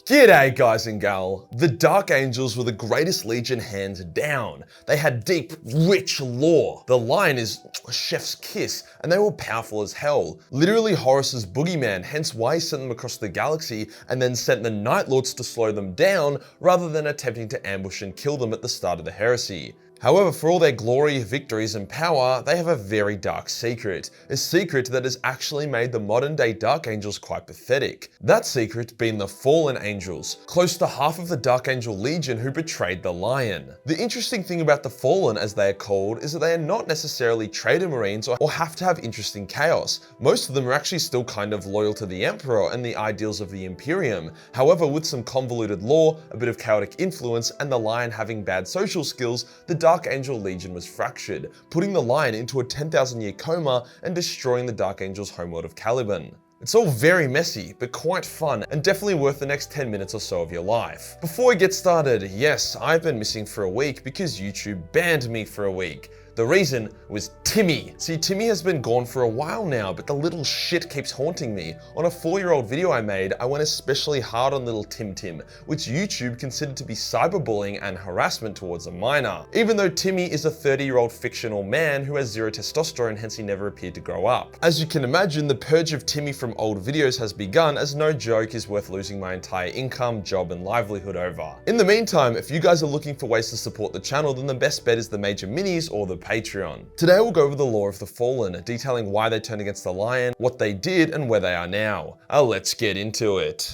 G'day guys and gal. The Dark Angels were the greatest legion hands down. They had deep, rich lore. The Lion is a chef's kiss, and they were powerful as hell. Literally Horus's boogeyman, hence why he sent them across the galaxy and then sent the Night Lords to slow them down rather than attempting to ambush and kill them at the start of the heresy. However, for all their glory, victories, and power, they have a very dark secret. A secret that has actually made the modern day Dark Angels quite pathetic. That secret being the Fallen Angels, close to half of the Dark Angel Legion who betrayed the Lion. The interesting thing about the Fallen, as they are called, is that they are not necessarily traitor marines or have to have interesting chaos. Most of them are actually still kind of loyal to the Emperor and the ideals of the Imperium. However, with some convoluted lore, a bit of chaotic influence, and the Lion having bad social skills, the Dark Angel Legion was fractured, putting the Lion into a 10,000-year coma and destroying the Dark Angel's homeworld of Caliban. It's all very messy, but quite fun, and definitely worth the next 10 minutes or so of your life. Before we get started, yes, I've been missing for a week because YouTube banned me for a week. The reason was Timmy. See, Timmy has been gone for a while now, but the little shit keeps haunting me. On a 4-year-old video I made, I went especially hard on little Tim, which YouTube considered to be cyberbullying and harassment towards a minor. Even though Timmy is a 30-year-old fictional man who has zero testosterone, hence he never appeared to grow up. As you can imagine, the purge of Timmy from old videos has begun, as no joke is worth losing my entire income, job, and livelihood over. In the meantime, if you guys are looking for ways to support the channel, then the best bet is the Major Minis or the Patreon. Today we'll go over the lore of the Fallen, detailing why they turned against the Lion, what they did, and where they are now. Let's get into it.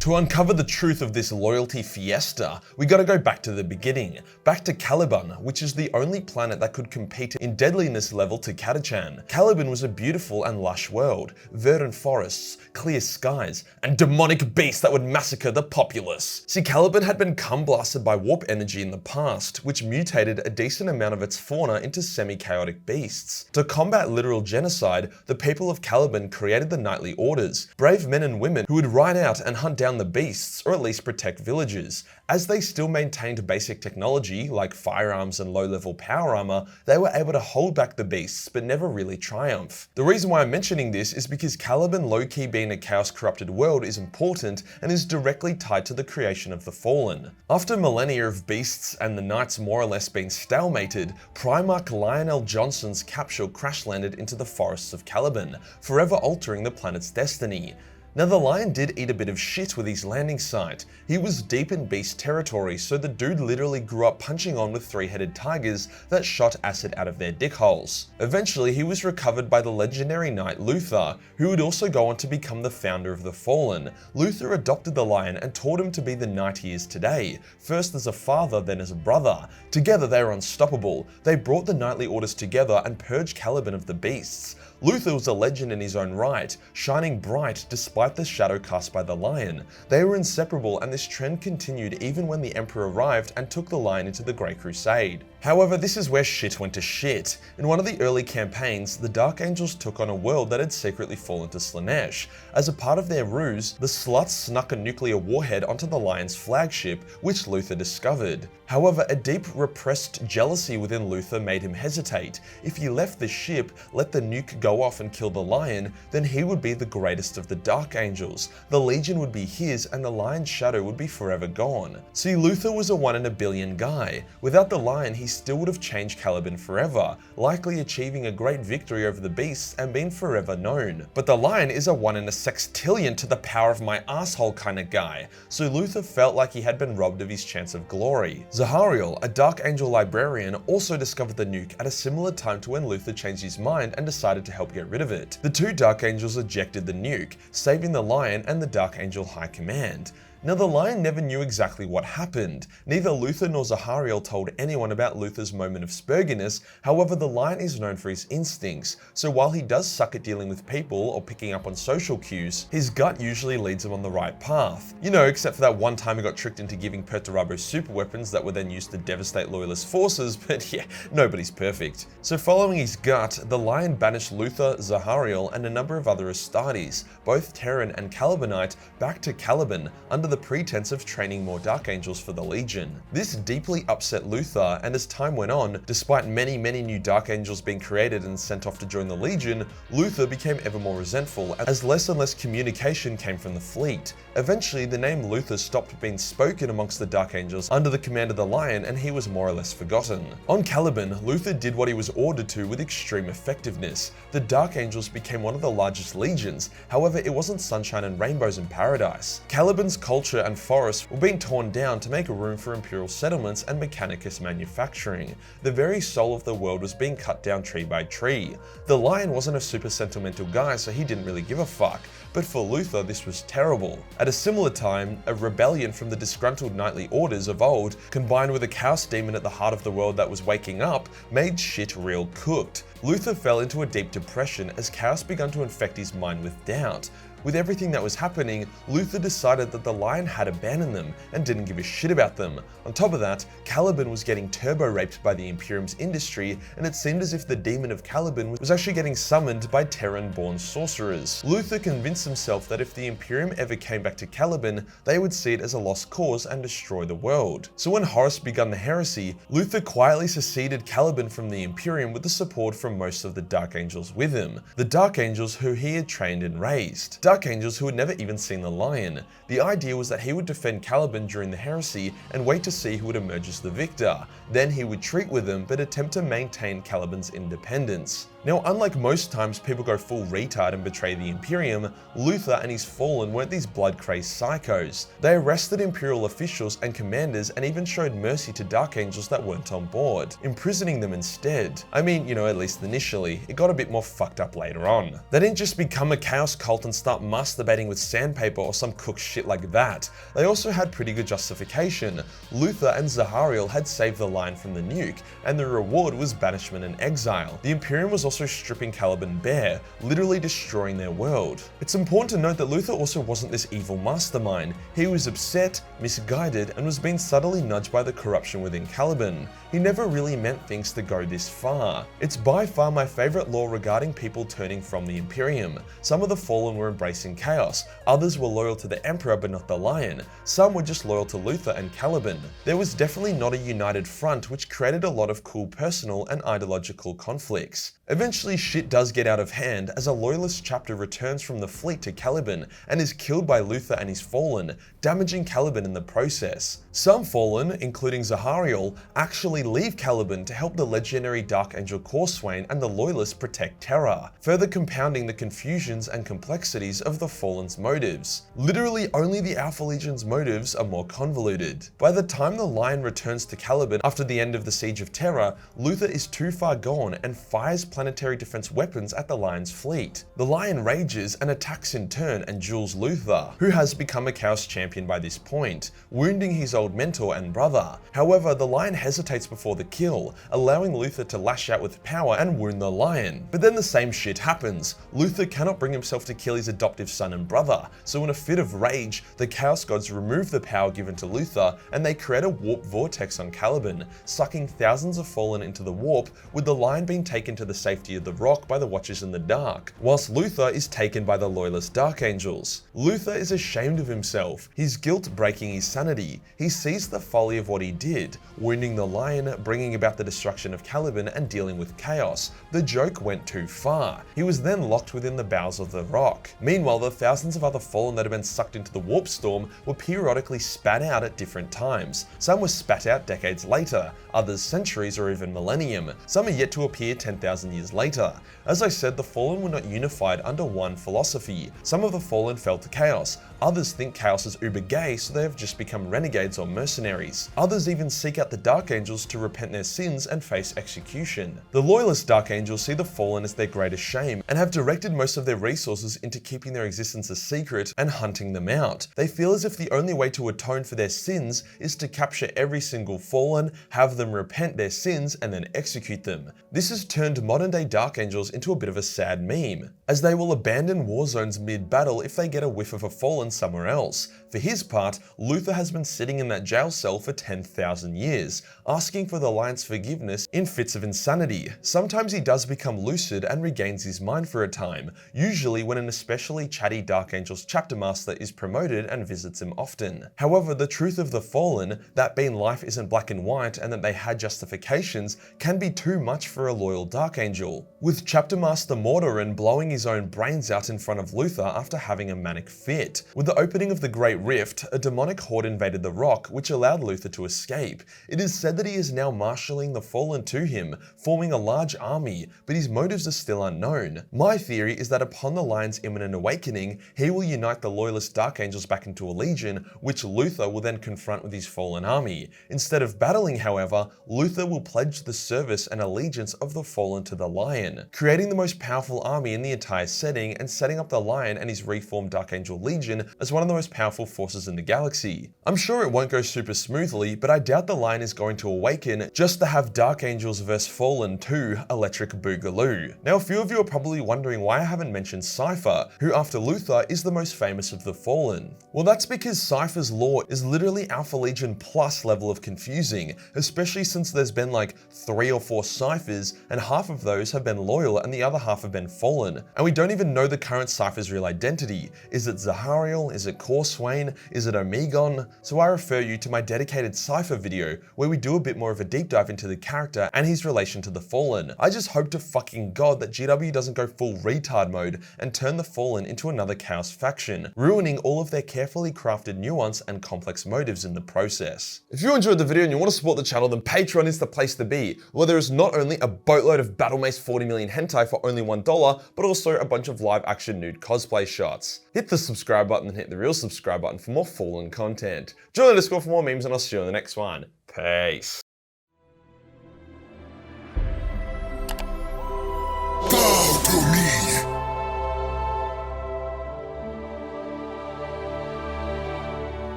To uncover the truth of this loyalty fiesta, we gotta go back to the beginning, back to Caliban, which is the only planet that could compete in deadliness level to Catachan. Caliban was a beautiful and lush world, verdant forests, clear skies, and demonic beasts that would massacre the populace. See, Caliban had been cum-blasted by warp energy in the past, which mutated a decent amount of its fauna into semi-chaotic beasts. To combat literal genocide, the people of Caliban created the Knightly Orders, brave men and women who would ride out and hunt down the beasts, or at least protect villages. As they still maintained basic technology like firearms and low-level power armor, they were able to hold back the beasts but never really triumph. The reason why I'm mentioning this is because Caliban low-key being a chaos-corrupted world is important and is directly tied to the creation of the Fallen. After millennia of beasts and the knights more or less being stalemated, Primarch Lionel Johnson's capsule crash-landed into the forests of Caliban, forever altering the planet's destiny. Now, the Lion did eat a bit of shit with his landing site. He was deep in beast territory, so the dude literally grew up punching on with three-headed tigers that shot acid out of their dick holes. Eventually, he was recovered by the legendary knight Luther, who would also go on to become the founder of the Fallen. Luther adopted the Lion and taught him to be the knight he is today, first as a father, then as a brother. Together, they were unstoppable. They brought the Knightly Orders together and purged Caliban of the beasts. Luther was a legend in his own right, shining bright despite the shadow cast by the Lion. They were inseparable, and this trend continued even when the Emperor arrived and took the Lion into the Great Crusade. However, this is where shit went to shit. In one of the early campaigns, the Dark Angels took on a world that had secretly fallen to Slaanesh. As a part of their ruse, the sluts snuck a nuclear warhead onto the Lion's flagship, which Luther discovered. However, a deep repressed jealousy within Luther made him hesitate. If he left the ship, let the nuke go off and kill the Lion, then he would be the greatest of the Dark Angels. The Legion would be his, and the Lion's shadow would be forever gone. See, Luther was a 1 in a billion guy. Without the Lion, he still would have changed Caliban forever, likely achieving a great victory over the beasts and being forever known. But the Lion is a 1 in a sextillion to the power of my asshole kind of guy, so Luther felt like he had been robbed of his chance of glory. Zahariel, a Dark Angel librarian, also discovered the nuke at a similar time to when Luther changed his mind and decided to help get rid of it. The two Dark Angels ejected the nuke, saving the Lion and the Dark Angel High Command. Now, the Lion never knew exactly what happened. Neither Luther nor Zahariel told anyone about Luther's moment of spurginess. However, the Lion is known for his instincts, so while he does suck at dealing with people or picking up on social cues, his gut usually leads him on the right path. You know, except for that one time he got tricked into giving Perturabo super weapons that were then used to devastate loyalist forces, but yeah, nobody's perfect. So following his gut, the Lion banished Luther, Zahariel, and a number of other Astartes, both Terran and Calibanite, back to Caliban under under the pretense of training more Dark Angels for the Legion. This deeply upset Luther, and as time went on, despite many new Dark Angels being created and sent off to join the Legion, Luther became ever more resentful as less and less communication came from the fleet. Eventually, the name Luther stopped being spoken amongst the Dark Angels under the command of the Lion, and he was more or less forgotten. On Caliban, Luther did what he was ordered to with extreme effectiveness. The Dark Angels became one of the largest legions, however it wasn't sunshine and rainbows in paradise. Caliban's culture and forests were being torn down to make room for imperial settlements and mechanicus manufacturing. The very soul of the world was being cut down tree by tree. The Lion wasn't a super sentimental guy, so he didn't really give a fuck, but for Luther this was terrible. At a similar time, a rebellion from the disgruntled knightly orders of old, combined with a chaos demon at the heart of the world that was waking up, made shit real cooked. Luther fell into a deep depression as chaos began to infect his mind with doubt. With everything that was happening, Luther decided that the Lion had abandoned them and didn't give a shit about them. On top of that, Caliban was getting turbo-raped by the Imperium's industry, and it seemed as if the demon of Caliban was actually getting summoned by Terran-born sorcerers. Luther convinced himself that if the Imperium ever came back to Caliban, they would see it as a lost cause and destroy the world. So when Horus began the heresy, Luther quietly seceded Caliban from the Imperium with the support from most of the Dark Angels with him. The Dark Angels who he had trained and raised. Dark Angels who had never even seen the Lion. The idea was that he would defend Caliban during the heresy and wait to see who would emerge as the victor. Then he would treat with them but attempt to maintain Caliban's independence. Now, unlike most times people go full retard and betray the Imperium, Luther and his Fallen weren't these blood-crazed psychos. They arrested Imperial officials and commanders and even showed mercy to Dark Angels that weren't on board, imprisoning them instead. I mean, at least initially. It got a bit more fucked up later on. They didn't just become a chaos cult and start masturbating with sandpaper or some cook shit like that. They also had pretty good justification. Luther and Zahariel had saved the Lion from the nuke, and the reward was banishment and exile. The Imperium was also stripping Caliban bare, literally destroying their world. It's important to note that Luther also wasn't this evil mastermind. He was upset, misguided, and was being subtly nudged by the corruption within Caliban. He never really meant things to go this far. It's by far my favorite lore regarding people turning from the Imperium. Some of the Fallen were embracing chaos, others were loyal to the Emperor but not the Lion, some were just loyal to Luther and Caliban. There was definitely not a united front, which created a lot of cool personal and ideological conflicts. Eventually shit does get out of hand as a loyalist chapter returns from the fleet to Caliban and is killed by Luther and his Fallen, damaging Caliban in the process. Some Fallen, including Zahariel, actually leave Caliban to help the legendary Dark Angel Corswain and the Loyalists protect Terra, further compounding the confusions and complexities of the Fallen's motives. Literally only the Alpha Legion's motives are more convoluted. By the time the Lion returns to Caliban after the end of the Siege of Terra, Luther is too far gone and fires planetary defense weapons at the Lion's fleet. The Lion rages and attacks in turn and duels Luther, who has become a Chaos champion by this point, wounding his old mentor and brother. However, the Lion hesitates before the kill, allowing Luther to lash out with power and wound the Lion. But then the same shit happens. Luther cannot bring himself to kill his adoptive son and brother, so in a fit of rage, the Chaos Gods remove the power given to Luther and they create a warp vortex on Caliban, sucking thousands of Fallen into the warp, with the Lion being taken to the safety of the rock by the Watchers in the Dark, whilst Luther is taken by the Loyalist Dark Angels. Luther is ashamed of himself, his guilt breaking his sanity. He sees the folly of what he did, wounding the Lion, bringing about the destruction of Caliban and dealing with chaos. The joke went too far. He was then locked within the bowels of the rock. Meanwhile, the thousands of other Fallen that had been sucked into the warp storm were periodically spat out at different times. Some were spat out decades later, others centuries or even millennium. Some are yet to appear 10,000 years later. As I said, the Fallen were not unified under one philosophy. Some of the Fallen fell to chaos. Others think chaos is uber gay, so they have just become renegades or mercenaries. Others even seek out the Dark Angels to repent their sins and face execution. The Loyalist Dark Angels see the Fallen as their greatest shame and have directed most of their resources into keeping their existence a secret and hunting them out. They feel as if the only way to atone for their sins is to capture every single Fallen, have them repent their sins, and then execute them. This has turned modern day modern-day Dark Angels into a bit of a sad meme, as they will abandon war zones mid-battle if they get a whiff of a Fallen somewhere else. For his part, Luther has been sitting in that jail cell for 10,000 years, asking for the Alliance forgiveness in fits of insanity. Sometimes he does become lucid and regains his mind for a time, usually when an especially chatty Dark Angels chapter master is promoted and visits him often. However, the truth of the Fallen, that being life isn't black and white and that they had justifications, can be too much for a loyal Dark Angel, with Chapter Master Mordoran blowing his own brains out in front of Luther after having a manic fit. With the opening of the Great Rift, a demonic horde invaded the Rock, which allowed Luther to escape. It is said that he is now marshalling the Fallen to him, forming a large army, but his motives are still unknown. My theory is that upon the Lion's imminent awakening, he will unite the loyalist Dark Angels back into a legion, which Luther will then confront with his Fallen army. Instead of battling, however, Luther will pledge the service and allegiance of the Fallen to the Lion, creating the most powerful army in the entire setting and setting up the Lion and his reformed Dark Angel Legion as one of the most powerful forces in the galaxy. I'm sure it won't go super smoothly, but I doubt the Lion is going to awaken just to have Dark Angels vs Fallen 2 Electric Boogaloo. Now, a few of you are probably wondering why I haven't mentioned Cypher, who after Luther is the most famous of the Fallen. Well, that's because Cypher's lore is literally Alpha Legion plus level of confusing, especially since there's been like 3 or 4 Cyphers, and half of those have been loyal and the other half have been fallen. And we don't even know the current Cypher's real identity. Is it Zahariel? Is it Corswain? Is it Omegon? So I refer you to my dedicated Cypher video, where we do a bit more of a deep dive into the character and his relation to the Fallen. I just hope to fucking God that GW doesn't go full retard mode and turn the Fallen into another Chaos faction, ruining all of their carefully crafted nuance and complex motives in the process. If you enjoyed the video and you want to support the channel, then Patreon is the place to be, where there is not only a boatload of Battle Mace 40 million hentai for only $1, but also a bunch of live action nude cosplay shots. Hit the subscribe button and hit the real subscribe button for more Fallen content. Join the Discord for more memes and I'll see you in the next one. Peace.